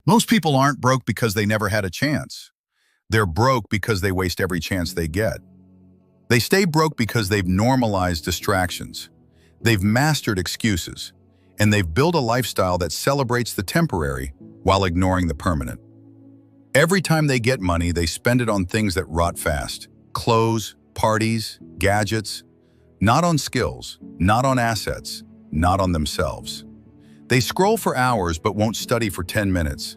Most people aren't broke because they never had a chance. They're broke because they waste every chance they get. They stay broke because they've normalized distractions. They've mastered excuses, and they've built a lifestyle that celebrates the temporary while ignoring the permanent. Every time they get money, they spend it on things that rot fast. Clothes, parties, gadgets. Not on skills, not on assets, not on themselves. They scroll for hours but won't study for 10 minutes.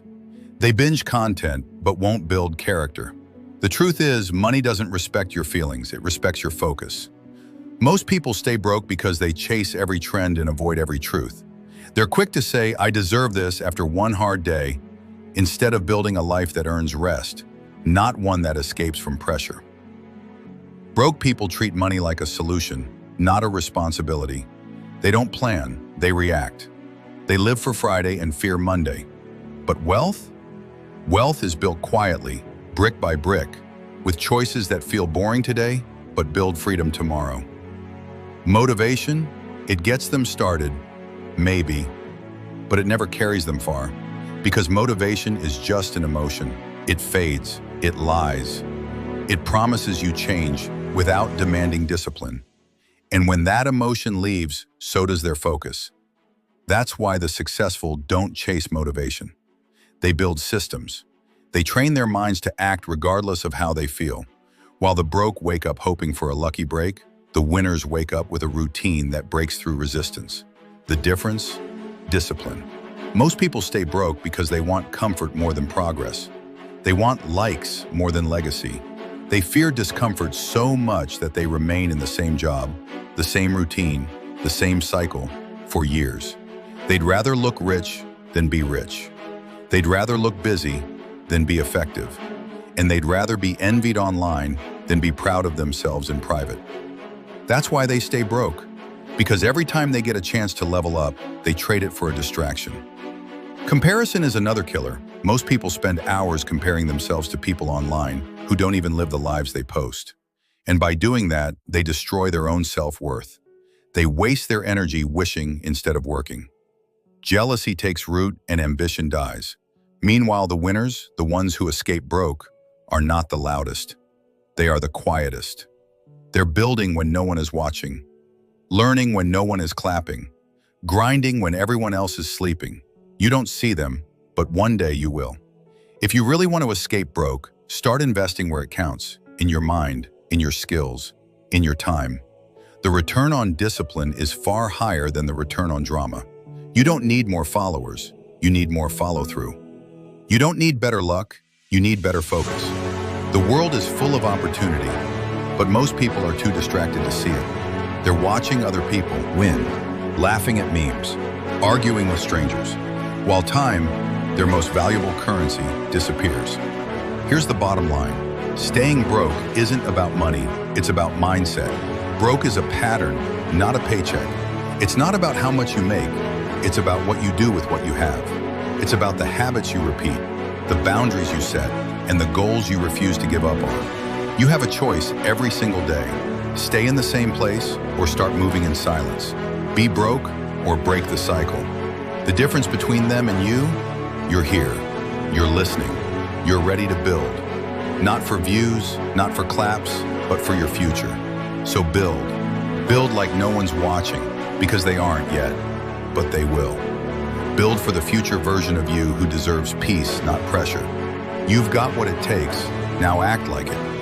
They binge content but won't build character. The truth is, money doesn't respect your feelings, it respects your focus. Most people stay broke because they chase every trend and avoid every truth. They're quick to say, "I deserve this," after one hard day, instead of building a life that earns rest, not one that escapes from pressure. Broke people treat money like a solution, not a responsibility. They don't plan, they react. They live for Friday and fear Monday. But wealth? Wealth is built quietly, brick by brick, with choices that feel boring today, but build freedom tomorrow. Motivation? It gets them started, maybe, but it never carries them far. Because motivation is just an emotion. It fades, it lies. It promises you change without demanding discipline. And when that emotion leaves, so does their focus. That's why the successful don't chase motivation. They build systems. They train their minds to act regardless of how they feel. While the broke wake up hoping for a lucky break, the winners wake up with a routine that breaks through resistance. The difference? Discipline. Most people stay broke because they want comfort more than progress. They want likes more than legacy. They fear discomfort so much that they remain in the same job, the same routine, the same cycle for years. They'd rather look rich than be rich. They'd rather look busy than be effective. And they'd rather be envied online than be proud of themselves in private. That's why they stay broke. Because every time they get a chance to level up, they trade it for a distraction. Comparison is another killer. Most people spend hours comparing themselves to people online who don't even live the lives they post. And by doing that, they destroy their own self-worth. They waste their energy wishing instead of working. Jealousy takes root and ambition dies. Meanwhile, the winners, the ones who escape broke, are not the loudest. They are the quietest. They're building when no one is watching, learning when no one is clapping, grinding when everyone else is sleeping. You don't see them, but one day you will. If you really want to escape broke, start investing where it counts, in your mind, in your skills, in your time. The return on discipline is far higher than the return on drama. You don't need more followers, you need more follow-through. You don't need better luck, you need better focus. The world is full of opportunity, but most people are too distracted to see it. They're watching other people win, laughing at memes, arguing with strangers, while time, their most valuable currency, disappears. Here's the bottom line. Staying broke isn't about money, it's about mindset. Broke is a pattern, not a paycheck. It's not about how much you make, it's about what you do with what you have. It's about the habits you repeat, the boundaries you set, and the goals you refuse to give up on. You have a choice every single day. Stay in the same place or start moving in silence. Be broke or break the cycle. The difference between them and you, you're here, you're listening, you're ready to build. Not for views, not for claps, but for your future. So build. Build like no one's watching, because they aren't yet, but they will. Build for the future version of you who deserves peace, not pressure. You've got what it takes, now act like it.